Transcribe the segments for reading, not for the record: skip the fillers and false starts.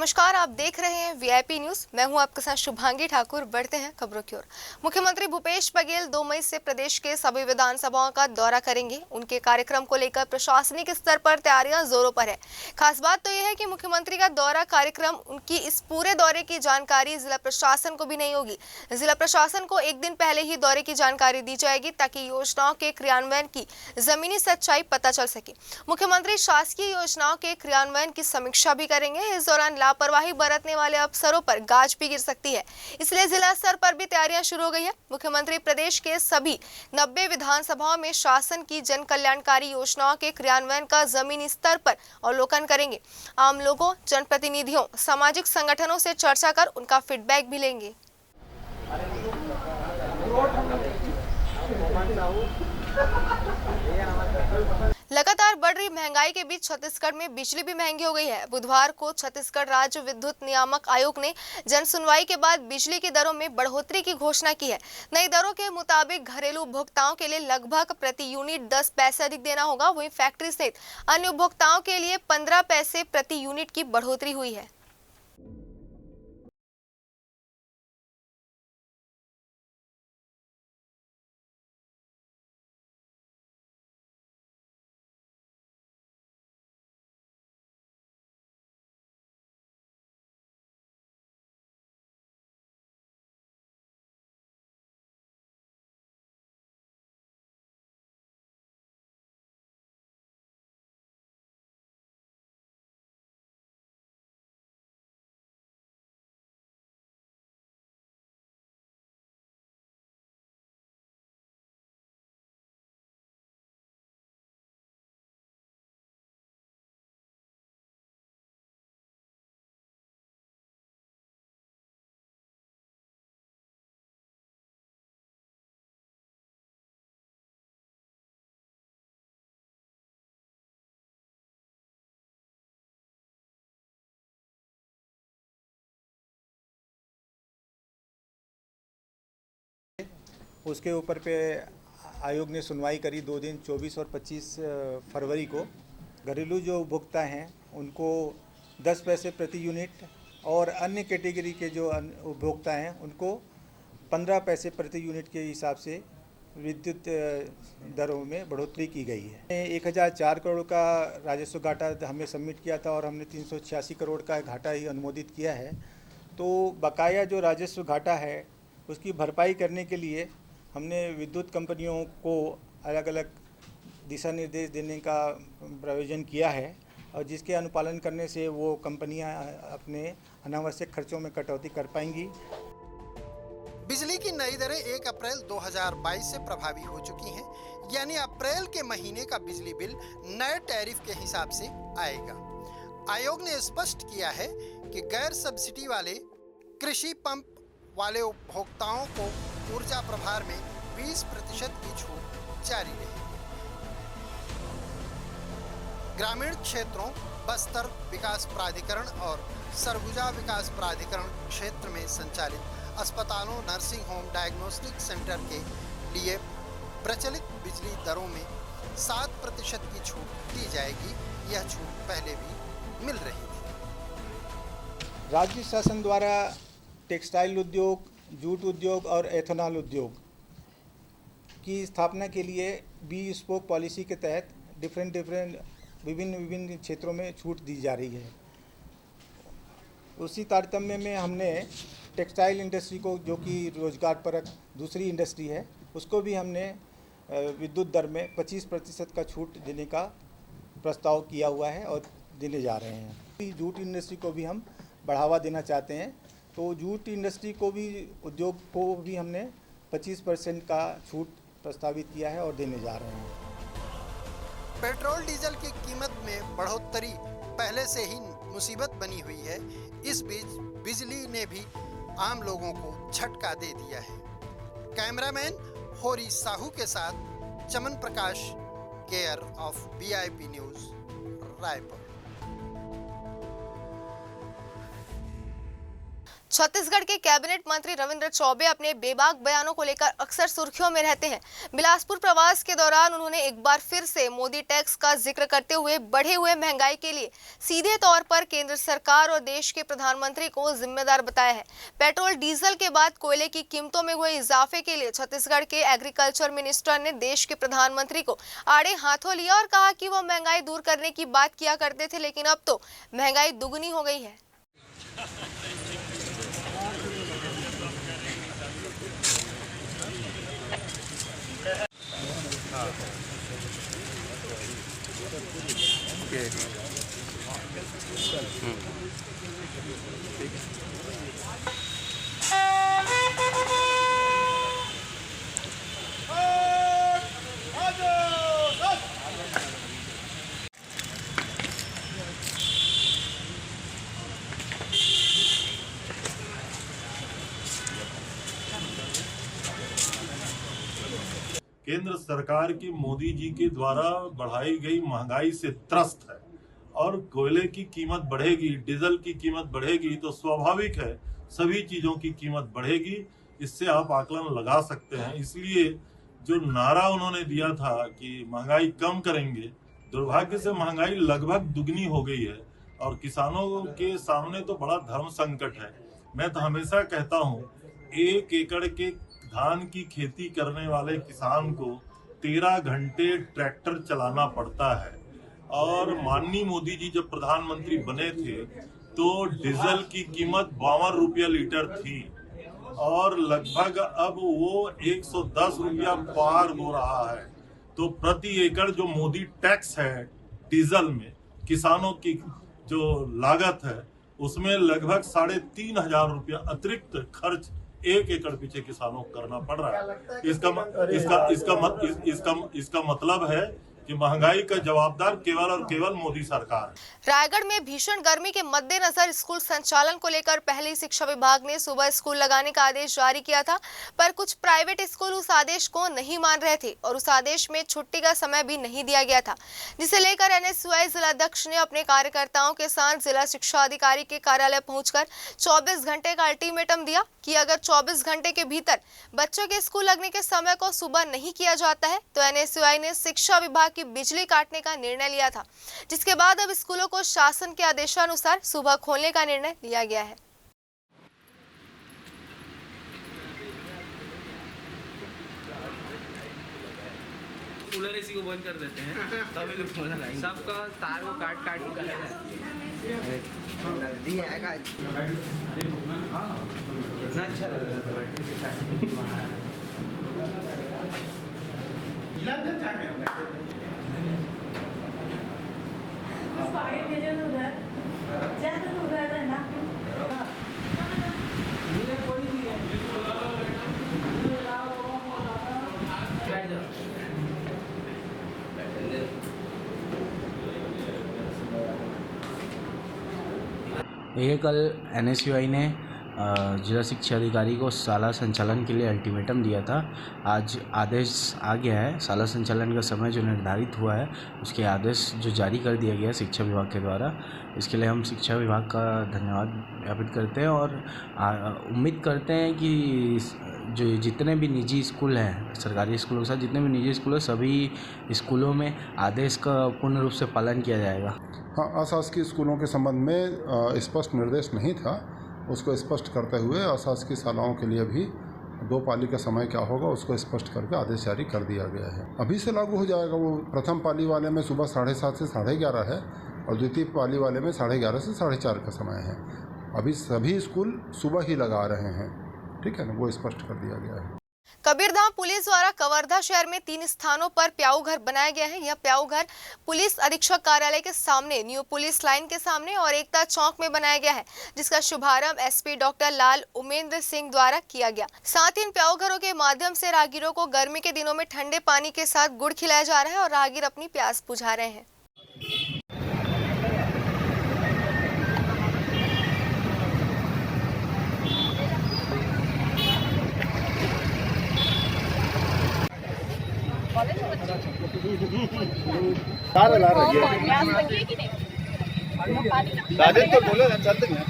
नमस्कार, आप देख रहे हैं वीआईपी न्यूज। मैं हूं आपके साथ शुभांगी ठाकुर। बढ़ते हैं खबरों की ओर। मुख्यमंत्री भूपेश बघेल 2 मई से प्रदेश के सभी विधानसभाओं का दौरा करेंगे। उनके कार्यक्रम को लेकर प्रशासनिक स्तर पर तैयारियां जोरों पर है। खास बात तो यह है कि मुख्यमंत्री का दौरा कार्यक्रम, उनकी इस पूरे दौरे की जानकारी जिला प्रशासन को भी नहीं होगी। जिला प्रशासन को एक दिन पहले ही दौरे की जानकारी दी जाएगी ताकि योजनाओं के क्रियान्वयन की जमीनी सच्चाई पता चल सके। मुख्यमंत्री शासकीय योजनाओं के क्रियान्वयन की समीक्षा भी करेंगे। इस दौरान लापरवाही बरतने वाले अफसरों पर गाज भी गिर सकती है, इसलिए जिला स्तर पर भी तैयारियां शुरू हो गई है। मुख्यमंत्री प्रदेश के सभी 90 विधानसभाओं में शासन की जन कल्याणकारी योजनाओं के क्रियान्वयन का जमीनी स्तर पर अवलोकन करेंगे। आम लोगों, जनप्रतिनिधियों, सामाजिक संगठनों से चर्चा कर उनका फीडबैक भी लेंगे। लगातार बढ़ रही महंगाई के बीच छत्तीसगढ़ में बिजली भी महंगी हो गई है। बुधवार को छत्तीसगढ़ राज्य विद्युत नियामक आयोग ने जन सुनवाई के बाद बिजली की दरों में बढ़ोतरी की घोषणा की है। नई दरों के मुताबिक घरेलू उपभोक्ताओं के लिए लगभग प्रति यूनिट 10 पैसे अधिक देना होगा। वहीं फैक्ट्री सहित अन्य उपभोक्ताओं के लिए 15 पैसे प्रति यूनिट की बढ़ोतरी हुई है। उसके ऊपर पे आयोग ने सुनवाई करी 2 दिन 24 और 25 फरवरी को। घरेलू जो उपभोक्ता हैं उनको 10 पैसे प्रति यूनिट और अन्य कैटेगरी के जो उपभोक्ता हैं उनको 15 पैसे प्रति यूनिट के हिसाब से विद्युत दरों में बढ़ोतरी की गई है। 1004 करोड़ का राजस्व घाटा हमें सबमिट किया था और हमने 386 करोड़ का घाटा ही अनुमोदित किया है। तो बकाया जो राजस्व घाटा है उसकी भरपाई करने के लिए हमने विद्युत कंपनियों को अलग अलग दिशा निर्देश देने का प्रावधान किया है और जिसके अनुपालन करने से वो कंपनियां अपने अनावश्यक खर्चों में कटौती कर पाएंगी। बिजली की नई दरें 1 अप्रैल 2022 से प्रभावी हो चुकी हैं, यानी अप्रैल के महीने का बिजली बिल नए टैरिफ के हिसाब से आएगा। आयोग ने स्पष्ट किया है कि गैर सब्सिडी वाले कृषि पंप वाले उपभोक्ताओं को ऊर्जा प्रभार में 20% की छूट जारी रहेगी। ग्रामीण क्षेत्रों, बस्तर विकास प्राधिकरण और सरगुजा विकास प्राधिकरण क्षेत्र में संचालित अस्पतालों, नर्सिंग होम, डायग्नोस्टिक सेंटर के लिए प्रचलित बिजली दरों में 7% की छूट दी जाएगी। यह छूट पहले भी मिल रही थी। राज्य शासन द्वारा टेक्सटाइल उद्योग, जूट उद्योग और एथेनॉल उद्योग की स्थापना के लिए बी स्पोक पॉलिसी के तहत विभिन्न क्षेत्रों में छूट दी जा रही है। उसी तारतम्य में हमने टेक्सटाइल इंडस्ट्री को, जो कि रोजगारपरक दूसरी इंडस्ट्री है, उसको भी हमने विद्युत दर में 25% का छूट देने का प्रस्ताव किया हुआ है और देने जा रहे हैं। जूट इंडस्ट्री को भी हम बढ़ावा देना चाहते हैं, तो जूट इंडस्ट्री को भी, उद्योग को भी हमने 25% का छूट प्रस्तावित किया है और देने जा रहे हैं। पेट्रोल डीजल की कीमत में बढ़ोतरी पहले से ही मुसीबत बनी हुई है। इस बीच बिजली ने भी आम लोगों को झटका दे दिया है। कैमरामैन होरी साहू के साथ Chaman Prakash, care of VIP news, Raipur. Chhattisgarh के कैबिनेट मंत्री रविंद्र चौबे अपने बेबाक बयानों को लेकर अक्सर सुर्खियों में रहते हैं। बिलासपुर प्रवास के दौरान उन्होंने एक बार फिर से मोदी टैक्स का जिक्र करते हुए बढ़े हुए महंगाई के लिए सीधे तौर पर केंद्र सरकार और देश के प्रधानमंत्री को जिम्मेदार बताया है। पेट्रोल डीजल के बाद कोयले की कीमतों में हुए इजाफे के लिए छत्तीसगढ़ के एग्रीकल्चर मिनिस्टर ने देश के प्रधानमंत्री को आड़े हाथों लिया और कहा कि वो महंगाई दूर करने की बात किया करते थे, लेकिन अब तो महंगाई दुगनी हो गई है। केंद्र सरकार की मोदी जी के द्वारा बढ़ाई गई महंगाई से त्रस्त है और कोयले की कीमत बढ़ेगी, डीजल की कीमत बढ़ेगी तो स्वाभाविक है सभी चीजों की कीमत बढ़ेगी। इससे आप आकलन लगा सकते हैं। इसलिए जो नारा उन्होंने दिया था कि महंगाई कम करेंगे, दुर्भाग्य से महंगाई लगभग दुगनी हो गई है और किसानों के सामने तो बड़ा धर्म संकट है। मैं तो हमेशा कहता हूँ 1 एकड़ के धान की खेती करने वाले किसान को 13 घंटे ट्रैक्टर चलाना पड़ता है और माननीय मोदी जी जब प्रधानमंत्री बने थे तो डीजल की कीमत 52 रुपया लीटर थी और लगभग अब वो 110 रुपया पार हो रहा है। तो प्रति एकड़ जो मोदी टैक्स है डीजल में, किसानों की जो लागत है उसमें लगभग 3,500 रुपया अतिरिक्त खर्च 1 एकड़ पीछे किसानों को करना पड़ रहा है। इसका मतलब है कि महंगाई का जवाबदार केवल और केवल मोदी सरकार है। रायगढ़ में भीषण गर्मी के मद्देनजर स्कूल संचालन को लेकर पहले शिक्षा विभाग ने सुबह स्कूल लगाने का आदेश जारी किया था, पर कुछ प्राइवेट स्कूल उस आदेश को नहीं मान रहे थे और उस आदेश में छुट्टी का समय भी नहीं दिया गया था, जिसे लेकर एनएसयूआई जिलाध्यक्ष ने अपने कार्यकर्ताओं के साथ जिला शिक्षा अधिकारी के कार्यालय पहुंचकर 24 घंटे का अल्टीमेटम दिया कि अगर 24 घंटे के भीतर बच्चों के स्कूल लगने के समय को सुबह नहीं किया जाता है तो एनएसयूआई ने शिक्षा विभाग की बिजली काटने का निर्णय लिया था, जिसके बाद अब स्कूलों को शासन के आदेशानुसार सुबह खोलने का निर्णय लिया गया है। कूलर एसी को बंद कर देते हैं तभी लोग मजा आएंगे। सबका तार को काट नदी आएगा कितना अच्छा ये कल एनएसयूआई ने जिला शिक्षा अधिकारी को शाला संचालन के लिए अल्टीमेटम दिया था। आज आदेश आ गया है। शाला संचालन का समय जो निर्धारित हुआ है उसके आदेश जो जारी कर दिया गया शिक्षा विभाग के द्वारा, इसके लिए हम शिक्षा विभाग का धन्यवाद ज्ञापित करते हैं और उम्मीद करते हैं कि जो जितने भी निजी स्कूल हैं, सरकारी स्कूलों के साथ जितने भी निजी स्कूल हैं, सभी स्कूलों में आदेश का पूर्ण रूप से पालन किया जाएगा। हाँ, अशासकीय स्कूलों के संबंध में स्पष्ट निर्देश नहीं था, उसको स्पष्ट करते हुए अशासकीय शालाओं के लिए भी 2 पाली का समय क्या होगा उसको स्पष्ट करके आदेश जारी कर दिया गया है। अभी से लागू हो जाएगा। वो प्रथम पाली वाले में सुबह 7:30 से 11:30 है और द्वितीय पाली वाले में 11:30 से 4:30 का समय है। अभी सभी स्कूल सुबह ही लगा रहे हैं, ठीक है ना, वो स्पष्ट कर दिया गया है। कबीरधाम पुलिस द्वारा कवर्धा शहर में 3 स्थानों पर प्याऊ घर बनाया गया है। यह प्याऊ घर पुलिस अधीक्षक कार्यालय के सामने, न्यू पुलिस लाइन के सामने और एकता चौक में बनाया गया है, जिसका शुभारंभ एसपी डॉक्टर लाल उमेंद्र सिंह द्वारा किया गया। साथ ही इन प्याऊ घरों के माध्यम से राहगीरों को गर्मी के दिनों में ठंडे पानी के साथ गुड़ खिलाया जा रहा है और राहगीर अपनी प्यास बुझा रहे हैं। तो बोले चलते हैं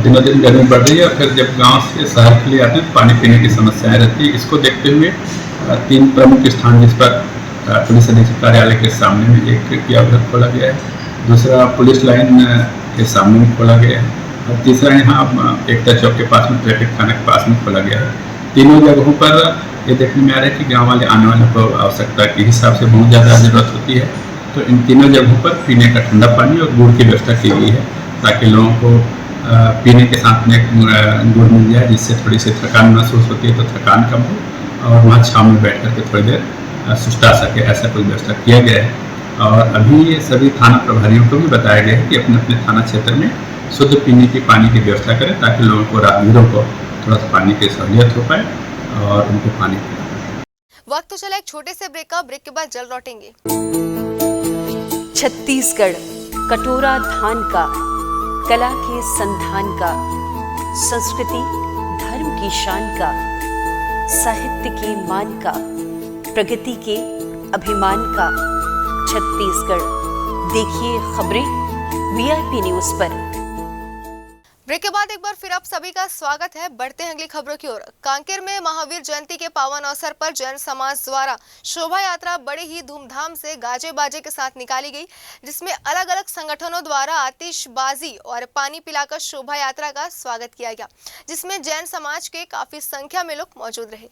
दिनों दिन गर्मी बढ़ रही है और फिर जब गांव से शहर के लिए आते हैं पानी पीने की समस्याएं रहती है। इसको देखते हुए 3 प्रमुख स्थान जिस पर पुलिस अधीक्षक कार्यालय के सामने में एक खिड़की उधर खोला गया है, दूसरा पुलिस लाइन के सामने में खोला गया है और तीसरा यहाँ एकता चौक के पास में ट्रैफिक थाना के पास में खोला गया है। तीनों जगहों पर ये देखने में आ रहा है कि गाँव वाले आने वालों को आवश्यकता के हिसाब से बहुत ज़्यादा ज़रूरत होती है, तो इन तीनों जगहों पर पीने का ठंडा पानी और गुड़ की व्यवस्था की गई है ताकि लोगों को पीने के साथ में गुड़ मिल जाए, जिससे थोड़ी सी थकान महसूस होती है तो थकान कम हो और वहाँ छाँव में बैठ करके थोड़ी देर सुस्ता सके, ऐसा कोई व्यवस्था किया गया है। और अभी सभी थाना प्रभारियों को भी बताया गया है कि अपने अपने थाना क्षेत्र में शुद्ध पीने की पानी की व्यवस्था करें ताकि लोगों को, राहगीरों को थोड़ा सा पानी की सहूलियत हो पाए और उनको पानी पिला पाए। वक्त तो चला एक छोटे से ब्रेक का, ब्रेक के बाद जल्द लौटेंगे। छत्तीसगढ़ कटोरा धान का, कला के संधान का, संस्कृति धर्म की शान का, साहित्य के मान का, प्रगति के अभिमान का छत्तीसगढ़। देखिए खबरें वीआईपी न्यूज पर। ब्रेक के बाद एक बार फिर आप सभी का स्वागत है। बढ़ते हैं अगली खबरों की ओर। कांकेर में महावीर जयंती के पावन अवसर पर जैन समाज द्वारा शोभा यात्रा बड़े ही धूमधाम से गाजे बाजे के साथ निकाली गई, जिसमें अलग अलग संगठनों द्वारा आतिशबाजी और पानी पिलाकर शोभा यात्रा का स्वागत किया गया, जिसमें जैन समाज के काफी संख्या में लोग मौजूद रहे।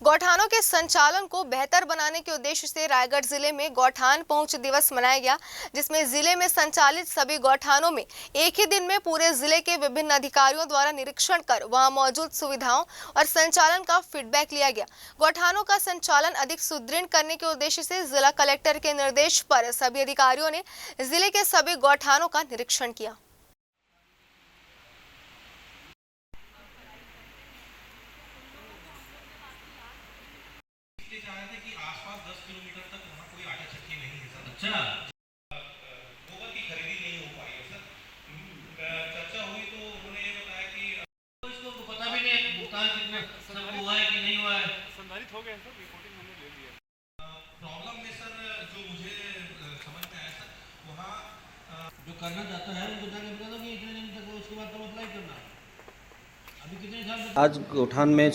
गौठानों के संचालन को बेहतर बनाने के उद्देश्य से रायगढ़ जिले में गौठान पहुंच दिवस मनाया गया, जिसमें जिले में संचालित सभी गौठानों में एक ही दिन में पूरे जिले के विभिन्न अधिकारियों द्वारा निरीक्षण कर वहां मौजूद सुविधाओं और संचालन का फीडबैक लिया गया। गौठानों का संचालन अधिक सुदृढ़ करने के उद्देश्य से जिला कलेक्टर के निर्देश पर सभी अधिकारियों ने जिले के सभी गौठानों का निरीक्षण किया। करना चाहता है उनको जाके बता दो कि इतने दिन तक उसके बाद तुम अप्लाई करना। अभी कितने साल तक? आज गौठान में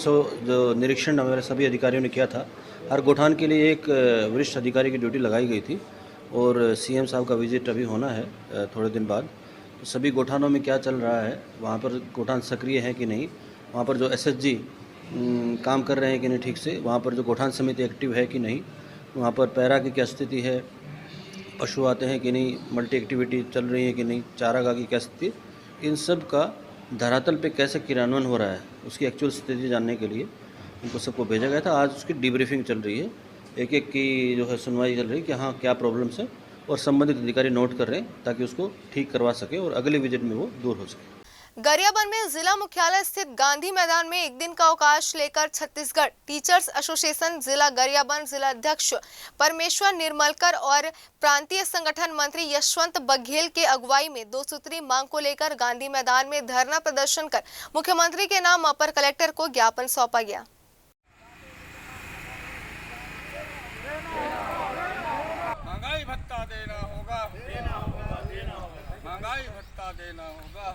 जो निरीक्षण हमारे सभी अधिकारियों ने किया था, हर गौठान के लिए एक वरिष्ठ अधिकारी की ड्यूटी लगाई गई थी और सीएम साहब का विजिट अभी होना है थोड़े दिन बाद। तो सभी गौठानों में क्या चल रहा है, वहाँ पर गौठान सक्रिय है कि नहीं, वहाँ पर जो एसएचजी काम कर रहे हैं कि नहीं ठीक से, वहाँ पर जो गौठान समिति एक्टिव है कि नहीं, वहाँ पर पैरा की क्या स्थिति है, पशु आते हैं कि नहीं, मल्टी एक्टिविटी चल रही है कि नहीं, चारागाह की क्या स्थिति, इन सब का धरातल पे कैसे क्रियान्वयन हो रहा है उसकी एक्चुअल स्थिति जानने के लिए उनको सबको भेजा गया था। आज उसकी डीब्रीफिंग चल रही है, एक एक की जो है सुनवाई चल रही है कि हाँ क्या प्रॉब्लम्स है और संबंधित अधिकारी नोट कर रहे हैं ताकि उसको ठीक करवा सके और अगले विजिट में वो दूर हो सके। गरियाबंद में जिला मुख्यालय स्थित गांधी मैदान में एक दिन का अवकाश लेकर छत्तीसगढ़ टीचर्स एसोसिएशन जिला गरियाबंद जिला अध्यक्ष परमेश्वर निर्मलकर और प्रांतीय संगठन मंत्री यशवंत बघेल के अगुवाई में 2 सूत्री मांग को लेकर गांधी मैदान में धरना प्रदर्शन कर मुख्यमंत्री के नाम अपर कलेक्टर को ज्ञापन सौंपा गया। महंगाई भत्ता देना होगा, महंगाई भत्ता देना होगा,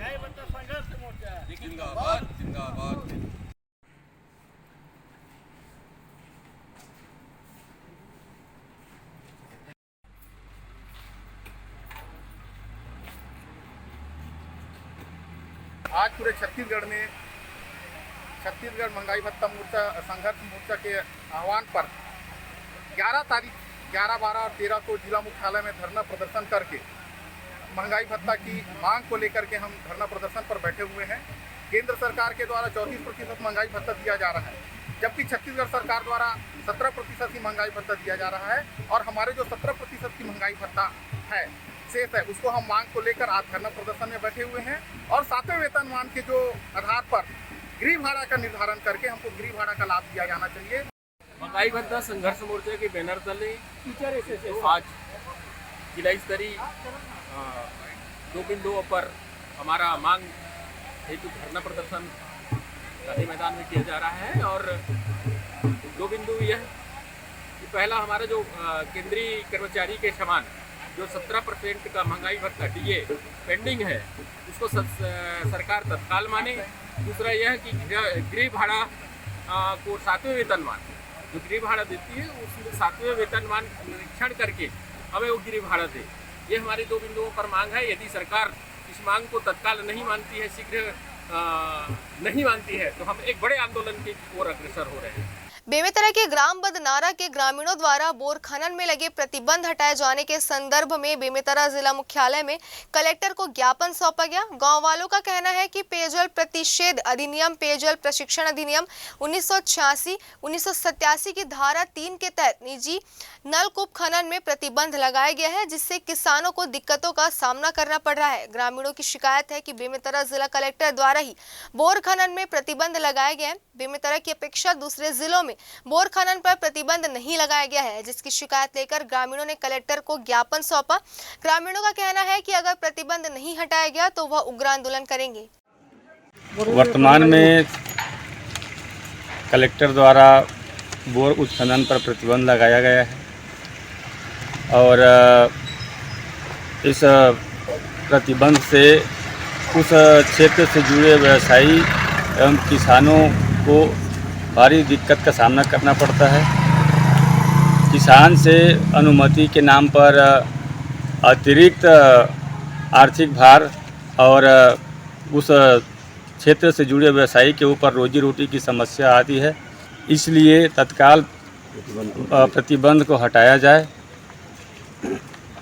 महंगाई भत्ता संघर्ष मोर्चा जिंदाबाद जिंदाबाद। आज पूरे छत्तीसगढ़ में छत्तीसगढ़ महंगाई भत्ता मोर्चा संघर्ष मोर्चा के आह्वान पर 11 तारीख 11, 12 और 13 को जिला मुख्यालय में धरना प्रदर्शन करके महंगाई भत्ता की मांग को लेकर के हम धरना प्रदर्शन पर बैठे हुए हैं। केंद्र सरकार के द्वारा 34% महंगाई भत्ता दिया जा रहा है, जबकि छत्तीसगढ़ सरकार द्वारा 17% ही महंगाई भत्ता दिया जा रहा है और हमारे जो 17% की महंगाई भत्ता है शेष है, उसको हम मांग को लेकर आज धरना प्रदर्शन में बैठे हुए हैं। और 7वें वेतनमान के जो आधार पर गृह भाड़ा का निर्धारण करके हमको गृह भाड़ा का लाभ दिया जाना चाहिए। महंगाई भत्ता संघर्ष मोर्चा के बैनर तले आज जिला स्तरीय 2 बिंदुओं पर हमारा मांग हेतु धरना प्रदर्शन गांधी मैदान में किया जा रहा है। और 2 बिंदु यह कि पहला हमारा जो केंद्रीय कर्मचारी के समान जो 17% का महंगाई भत्ता DA पेंडिंग है उसको सरकार तत्काल माने। दूसरा यह कि गृह भाड़ा को 7वें वेतनमान जो गृह भाड़ा देती है उस 7वें वेतनमान निरीक्षण करके हमें वो गृह भाड़ा दे। ये हमारी 2 बिंदुओं पर मांग है। यदि सरकार इस मांग को तत्काल नहीं मानती है, शीघ्र नहीं मानती है, तो हम एक बड़े आंदोलन की ओर अग्रसर हो रहे हैं। बेमेतरा के ग्राम बदनारा के ग्रामीणों द्वारा बोर खनन में लगे प्रतिबंध हटाए जाने के संदर्भ में बेमेतरा जिला मुख्यालय में कलेक्टर को ज्ञापन सौंपा गया। गांव वालों का कहना है कि पेयजल प्रतिषेध अधिनियम, पेयजल प्रशिक्षण अधिनियम 1986, 1987 की धारा 3 के तहत निजी नलकूप खनन में प्रतिबंध लगाया गया है, जिससे किसानों को दिक्कतों का सामना करना पड़ रहा है। ग्रामीणों की शिकायत है कि बेमेतरा जिला कलेक्टर द्वारा ही बोर खनन में प्रतिबंध लगाया गया है। बेमेतरा की अपेक्षा दूसरे जिलों में बोर खनन पर प्रतिबंध नहीं लगाया गया है, जिसकी शिकायत लेकर ग्रामीणों ने कलेक्टर को ज्ञापन सौंपा। ग्रामीणों का कहना है कि अगर प्रतिबंध नहीं हटाया गया तो वह उग्र आंदोलन करेंगे। वर्तमान में कलेक्टर द्वारा बोर उत्खनन पर प्रतिबंध लगाया गया है और इस प्रतिबंध से उस क्षेत्र से जुड़े व्यवसायी एवं किसानों को भारी दिक्कत का सामना करना पड़ता है। किसान से अनुमति के नाम पर अतिरिक्त आर्थिक भार और उस क्षेत्र से जुड़े व्यवसायी के ऊपर रोजी रोटी की समस्या आती है। इसलिए तत्काल प्रतिबंध को हटाया जाए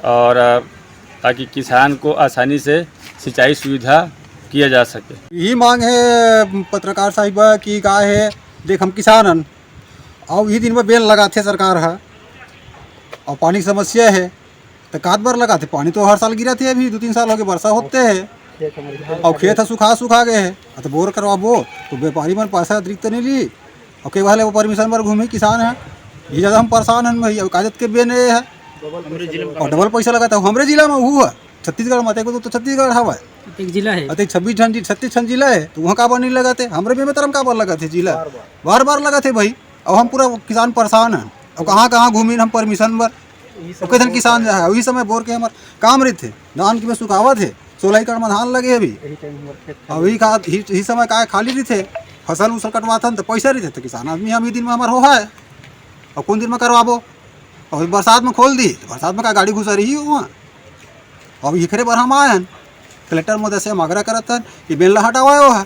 और ताकि किसान को आसानी से सिंचाई सुविधा किया जा सके। यही मांग है पत्रकार साहिबा की का है, देख हम किसान हन और यही दिन में बेल लगाते सरकार है और पानी की समस्या है तो काट बार लगाते। पानी तो हर साल गिरा थे, अभी 2-3 साल हो गए वर्षा होते हैं और खेत सूखा गए हैं तो बोर करवाबो तो व्यापारी मन पैसा अतिरिक्त नहीं ली और कई वाले वो परमिशन पर घूमे किसान है। ये ज़्यादा हम परेशान हैं भाई, कागज के बेन है और डबल पैसा लगाता है। हमारे जिला में हुआ छत्तीसगढ़ में तो छत्तीसगढ़ हवा एक जिला है 36 ठन जिला है तो वहाँ काबर नहीं लगाते। हमारे बेमेतरा में काबर लगाते जिला बार लगाते भाई। और हम पूरा किसान परेशान हैं और कहाँ घूमी हम परमिशन पर कितने किसान है। वही समय बोर के हमारे काम रहे थे, धान की में सुखावा थे, 16 एकड़ में धान लगे अभी अभी समय का खाली रही थे, फसल उसल कटवाता तो पैसा रही थे तो किसान आदमी हम दिन में हमारे हो है और कौन दिन में करवाबो। और बरसात में खोल दी तो बरसात में का गाड़ी घुसा रही है वहाँ। अब इखरे पर हम आए हैं कलेक्टर महोदय से हम आग्रह करते हैं कि बेल हटावा है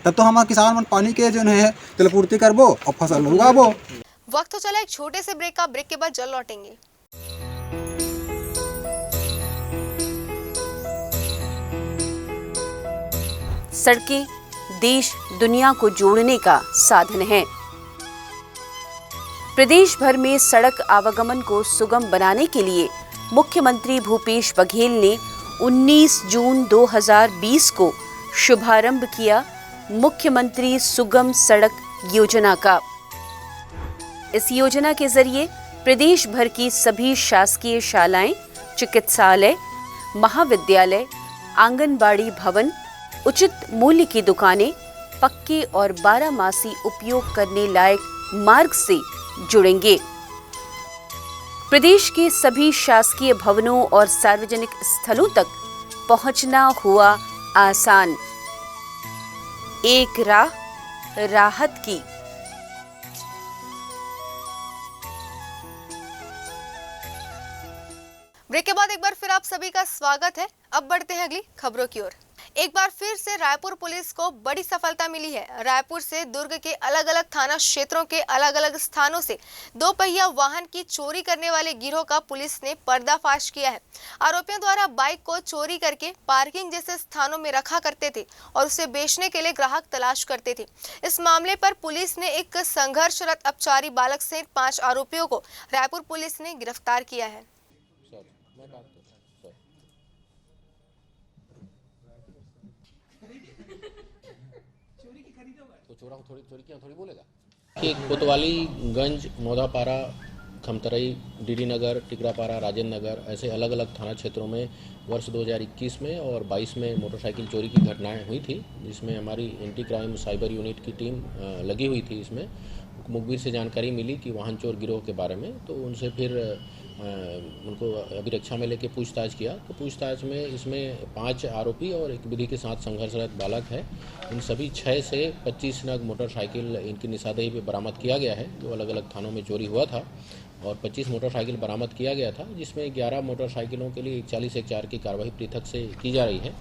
तब तो हमारे किसान मन पानी के जो है जलपूर्ति करबो और फसल उगाबो। वक्त तो चला एक छोटे से ब्रेक का, ब्रेक के बाद जल्द लौटेंगे। सड़कें देश दुनिया को जोड़ने का साधन है। प्रदेश भर में सड़क आवागमन को सुगम बनाने के लिए मुख्यमंत्री भूपेश बघेल ने 19 जून 2020 को शुभारंभ किया मुख्यमंत्री सुगम सड़क योजना का। इस योजना के जरिए प्रदेश भर की सभी शासकीय शालाएं, चिकित्सालय, महाविद्यालय, आंगनबाड़ी भवन, उचित मूल्य की दुकानें पक्के और 12 उपयोग करने लायक मार्ग से जुड़ेंगे। प्रदेश के सभी शासकीय भवनों और सार्वजनिक स्थलों तक पहुंचना हुआ आसान, एक राह राहत की। ब्रेक के बाद एक बार फिर आप सभी का स्वागत है। अब बढ़ते हैं अगली खबरों की ओर। एक बार फिर से रायपुर पुलिस को बड़ी सफलता मिली है। रायपुर से दुर्ग के अलग अलग थाना क्षेत्रों के अलग अलग स्थानों से 2 पहिया वाहन की चोरी करने वाले गिरोह का पुलिस ने पर्दाफाश किया है। आरोपियों द्वारा बाइक को चोरी करके पार्किंग जैसे स्थानों में रखा करते थे और उसे बेचने के लिए ग्राहक तलाश करते थे। इस मामले पर पुलिस ने एक संघर्षरत अपचारी बालक सहित 5 आरोपियों को रायपुर पुलिस ने गिरफ्तार किया है। थोड़ी बोलेगा कि कोतवालीगंज, मौदापारा, खमतरई, डीडी नगर, टिकरापारा, राजेंद्र नगर ऐसे अलग अलग थाना क्षेत्रों में वर्ष 2021 में और 22 में मोटरसाइकिल चोरी की घटनाएं हुई थी, जिसमें हमारी एंटी क्राइम साइबर यूनिट की टीम लगी हुई थी। इसमें मुखबिर से जानकारी मिली कि वाहन चोर गिरोह के बारे में, तो उनसे फिर उनको अभिरक्षा में लेके पूछताछ किया। तो पूछताछ में इसमें 5 आरोपी और एक विधि के साथ संघर्षरत बालक है। इन सभी 6 से 25 नग मोटरसाइकिल इनकी निशानदेही पे बरामद किया गया है, जो अलग अलग थानों में चोरी हुआ था, और 25 मोटरसाइकिल बरामद किया गया था, जिसमें 11 मोटरसाइकिलों के लिए 41(1)(4) की कार्रवाई पृथक से की जा रही है।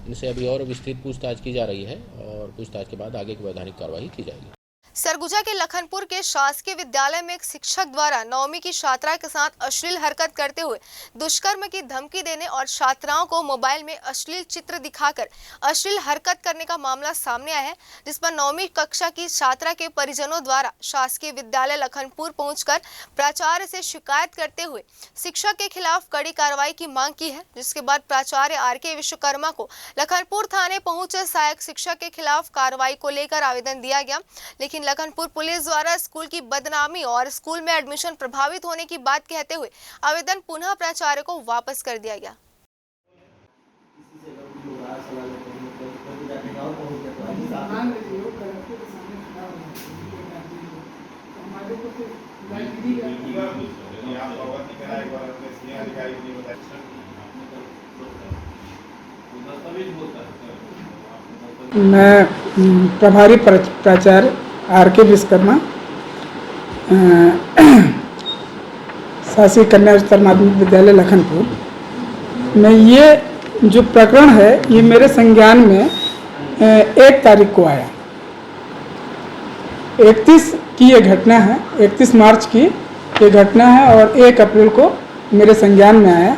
इनसे अभी और विस्तृत पूछताछ की जा रही है और पूछताछ के बाद आगे की वैधानिक कार्रवाई की जाएगी। सरगुजा के लखनपुर के शासकीय विद्यालय में एक शिक्षक द्वारा 9वीं की छात्रा के साथ अश्लील हरकत करते हुए दुष्कर्म की धमकी देने और छात्राओं को मोबाइल में अश्लील चित्र दिखाकर अश्लील हरकत करने का मामला सामने आया है, जिस पर 9वीं कक्षा की छात्रा के परिजनों द्वारा शासकीय विद्यालय लखनपुर पहुंचकर प्राचार्य से शिकायत करते हुए शिक्षक के खिलाफ कड़ी कार्रवाई की मांग की है। जिसके बाद प्राचार्य RK विश्वकर्मा को लखनपुर थाने पहुंचे सहायक शिक्षक के खिलाफ कार्रवाई को लेकर आवेदन दिया गया, लेकिन लखनपुर पुलिस द्वारा स्कूल की बदनामी और स्कूल में एडमिशन प्रभावित होने की बात कहते हुए आवेदन पुनः प्राचार्य को वापस कर दिया गया। मैं प्रभारी प्राचार्य RK विश्वकर्मा, शासकीय कन्या उच्चतर माध्यमिक विद्यालय लखनपुर में ये जो प्रकरण है ये मेरे संज्ञान में 1 तारीख को आया। 31 की ये घटना है, 31 मार्च की ये घटना है और 1 अप्रैल को मेरे संज्ञान में आया।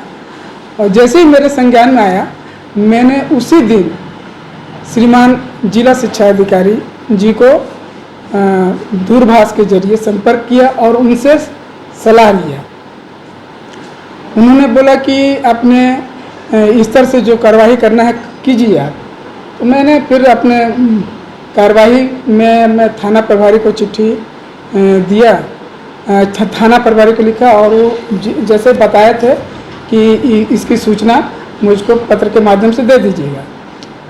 और जैसे ही मेरे संज्ञान में आया, मैंने उसी दिन श्रीमान जिला शिक्षा अधिकारी जी को दूरभाष के जरिए संपर्क किया और उनसे सलाह लिया। उन्होंने बोला कि आपने इस तरह से जो कार्रवाई करना है कीजिए आप। तो मैंने फिर अपने कार्रवाई में मैं थाना प्रभारी को चिट्ठी दिया, थाना प्रभारी को लिखा और वो जैसे बताए थे कि इसकी सूचना मुझको पत्र के माध्यम से दे दीजिएगा।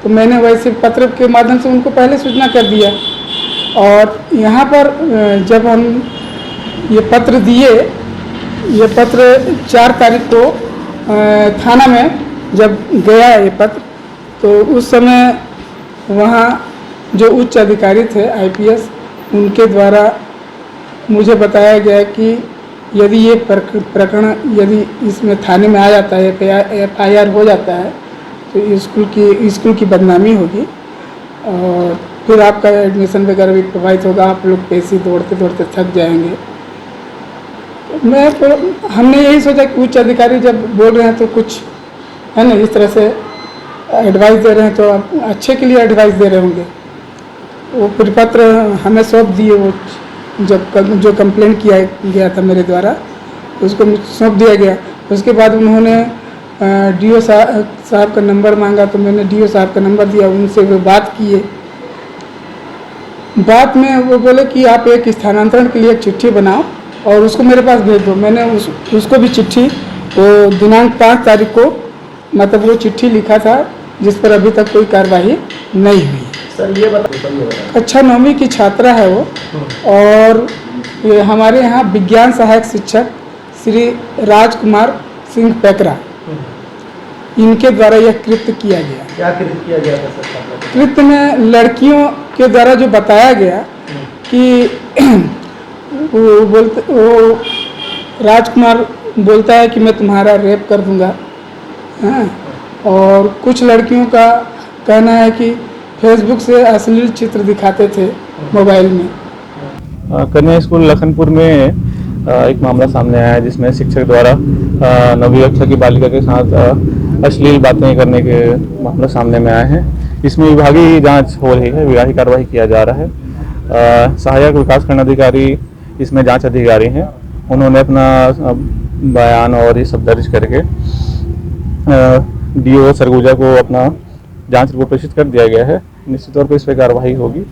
तो मैंने वैसे पत्र के माध्यम से उनको पहले सूचना कर दिया। और यहाँ पर जब हम ये पत्र दिए, ये पत्र 4 तारीख को थाना में जब गया ये पत्र, तो उस समय वहाँ जो उच्च अधिकारी थे IPS, उनके द्वारा मुझे बताया गया कि यदि ये प्रकरण यदि इसमें थाने में आ जाता है, FIR हो जाता है, तो स्कूल की बदनामी होगी और फिर आपका एडमिशन वगैरह भी प्रभावित होगा, आप लोग पैसे दौड़ते दौड़ते थक जाएंगे। तो हमने यही सोचा कि उच्च अधिकारी जब बोल रहे हैं तो कुछ है ना, इस तरह से एडवाइस दे रहे हैं तो आप अच्छे के लिए एडवाइस दे रहे होंगे। वो परिपत्र हमें सौंप दिए, वो जब जो कंप्लेन किया गया था मेरे द्वारा उसको सौंप दिया गया। उसके बाद उन्होंने DO साहब का नंबर मांगा, तो मैंने DO साहब का नंबर दिया, उनसे वो बात किए। बात में वो बोले कि आप एक स्थानांतरण के लिए एक चिट्ठी बनाओ और उसको मेरे पास भेज दो। मैंने उसको भी चिट्ठी वो दिनांक 5 तारीख को मतलब वो चिट्ठी लिखा था, जिस पर अभी तक कोई कार्रवाई नहीं हुई। सर ये बताइए, कक्षा 9वीं की छात्रा है वो, और ये हमारे यहाँ विज्ञान सहायक शिक्षक श्री राजकुमार सिंह पैकरा, इनके द्वारा यह कृत्य किया गया। क्या कृत्य किया गया था सर? कृत्य में लड़कियों के द्वारा जो बताया गया कि वो राजकुमार बोलता है कि मैं तुम्हारा रेप कर दूंगा, हाँ, और कुछ लड़कियों का कहना है कि फेसबुक से अश्लील चित्र दिखाते थे मोबाइल में। कन्या स्कूल लखनपुर में एक मामला सामने आया है जिसमें शिक्षक द्वारा 9वीं कक्षा की बालिका के साथ अश्लील बातें करने के मामला सामने में आए हैं। इसमें विभागीय जांच हो रही है, विभागीय कार्रवाई किया जा रहा है। सहायक विकासखंड अधिकारी इसमें जांच अधिकारी हैं, उन्होंने अपना बयान और ये सब दर्ज करके डीओ सरगुजा को अपना जांच रिपोर्ट प्रेषित कर दिया गया है। निश्चित तौर पर इस पर कार्रवाई होगी।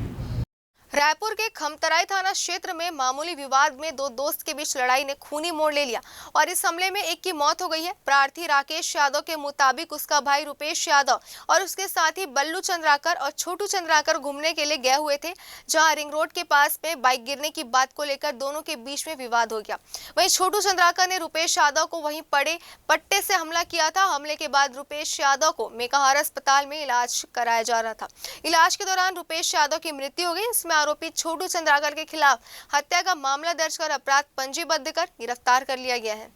रायपुर के खमतराई थाना क्षेत्र में मामूली विवाद में दो दोस्त के बीच लड़ाई ने खूनी मोड़ ले लिया और इस हमले में एक की मौत हो गई है। प्रार्थी राकेश यादव के मुताबिक उसका भाई रुपेश यादव और उसके साथी बल्लू चंद्राकर और छोटू चंद्राकर घूमने के लिए गए हुए थे, जहां रिंग रोड के पास में बाइक गिरने की बात को लेकर दोनों के बीच में विवाद हो गया। वहीं छोटू चंद्राकर ने रुपेश यादव को वहीं पड़े पट्टे से हमला किया था। हमले के बाद रुपेश यादव को मेकाहार अस्पताल में इलाज कराया जा रहा था। इलाज के दौरान रुपेश यादव की मृत्यु हो गई। इसमें आरोपी छोटू चंद्राकर के खिलाफ हत्या का मामला दर्ज कर अपराध पंजीबद्ध कर गिरफ्तार कर लिया गया है।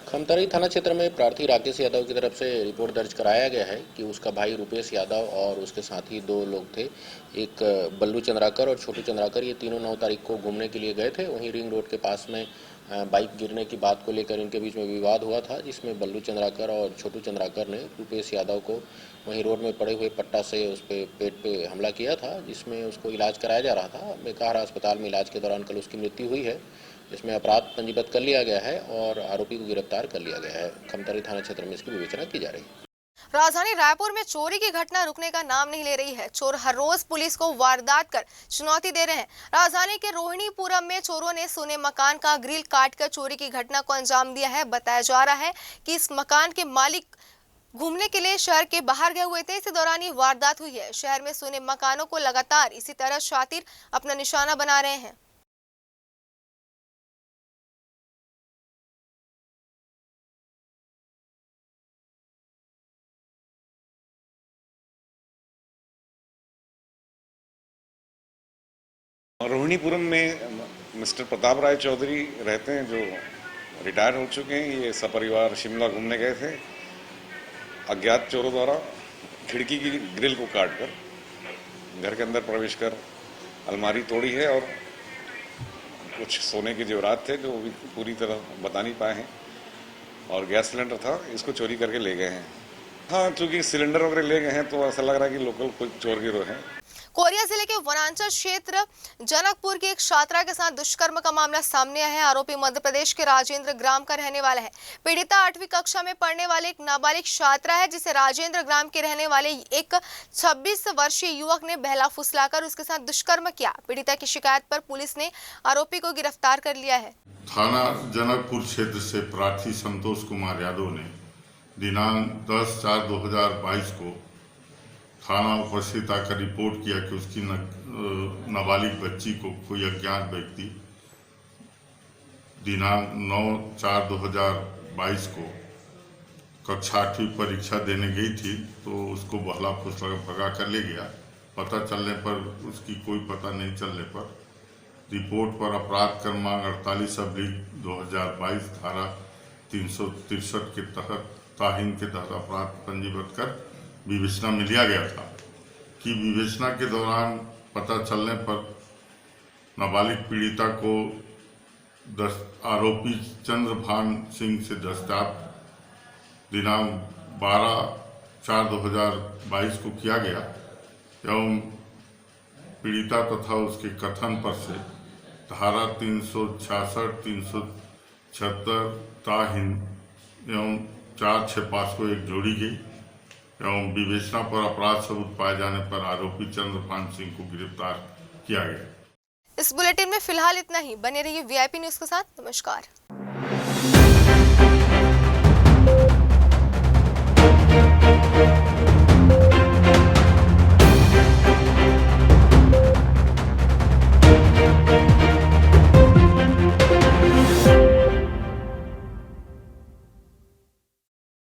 खमतराई थाना क्षेत्र में प्रार्थी राकेश यादव की तरफ से रिपोर्ट दर्ज कराया गया है कि उसका भाई रुपेश यादव और उसके साथी दो लोग थे, एक बल्लू चंद्राकर और छोटू चंद्राकर। ये तीनों 9 तारीख को घूमने के लिए गए थे। वहीं रिंग रोड के पास में बाइक गिरने की बात को लेकर इनके बीच में विवाद हुआ था, जिसमें बल्लू चंद्राकर और छोटू चंद्राकर ने रुपेश यादव को वहीं रोड में पड़े हुए पट्टा से उस पर पेट पे हमला किया था, जिसमें उसको इलाज कराया जा रहा था। मेकाहारा अस्पताल में इलाज के दौरान कल उसकी मृत्यु हुई है, जिसमें अपराध पंजीबद्ध कर लिया गया है और आरोपी को गिरफ्तार कर लिया गया है। खमतराई थाना क्षेत्र में इसकी विवेचना की जा रही है। राजधानी रायपुर में चोरी की घटना रुकने का नाम नहीं ले रही है। चोर हर रोज पुलिस को वारदात कर चुनौती दे रहे हैं। राजधानी के रोहिणीपुरम में चोरों ने सोने मकान का ग्रिल काटकर चोरी की घटना को अंजाम दिया है। बताया जा रहा है कि इस मकान के मालिक घूमने के लिए शहर के बाहर गए हुए थे। इसी दौरान ये वारदात हुई है। शहर में सोने मकानों को लगातार इसी तरह शातिर अपना निशाना बना रहे हैं। रोहिणीपुरम में मिस्टर प्रताप राय चौधरी रहते हैं, जो रिटायर हो चुके हैं। ये सपरिवार शिमला घूमने गए थे। अज्ञात चोरों द्वारा खिड़की की ग्रिल को काटकर घर के अंदर प्रवेश कर अलमारी तोड़ी है और कुछ सोने के जेवरात थे जो भी पूरी तरह बता नहीं पाए हैं, और गैस सिलेंडर था, इसको चोरी करके ले गए हैं। हाँ, चूंकि सिलेंडर वगैरह ले गए हैं तो ऐसा लग रहा है कि लोकल कोई चोर गिरोह है। कोरिया जिले के वनांचल क्षेत्र जनकपुर की एक छात्रा के साथ दुष्कर्म का मामला सामने आया है। आरोपी मध्य प्रदेश के राजेंद्र ग्राम का रहने वाला है। पीड़िता 8वीं कक्षा में पढ़ने वाले एक नाबालिग छात्रा है, जिसे राजेंद्र ग्राम के रहने वाले एक 26 वर्षीय युवक ने बहला फुसलाकर उसके साथ दुष्कर्म किया। पीड़िता की शिकायत पर पुलिस ने आरोपी को गिरफ्तार कर लिया है। थाना जनकपुर क्षेत्र से प्रार्थी संतोष कुमार यादव ने दिनांक 10/4/2022 को थाना उपस्थित आकर रिपोर्ट किया कि उसकी नाबालिग बच्ची को कोई अज्ञात व्यक्ति दिनांक 9/4/2022 को कक्षा 8वीं परीक्षा देने गई थी, तो उसको बहला फुसला भगा कर ले गया। पता चलने पर उसकी कोई पता नहीं चलने पर रिपोर्ट पर अपराध क्रमांक 48/2022 धारा 363 के तहत ताहीन के तहत अपराध पंजीबद्ध कर विवेचना में लिया गया था। कि विवेचना के दौरान पता चलने पर नाबालिग पीड़िता को आरोपी चंद्रभान सिंह से दस्तावेज दिनांक 12/4/2022 को किया गया एवं पीड़िता तथा उसके कथन पर से धारा 366, 376 ताहीन एवं 465 को एक जोड़ी गई एवं विवेचना पर अपराध सबूत पाए जाने पर आरोपी चंद्रभान सिंह को गिरफ्तार किया गया। इस बुलेटिन में फिलहाल इतना ही। बने रहिए VIP न्यूज के साथ। नमस्कार।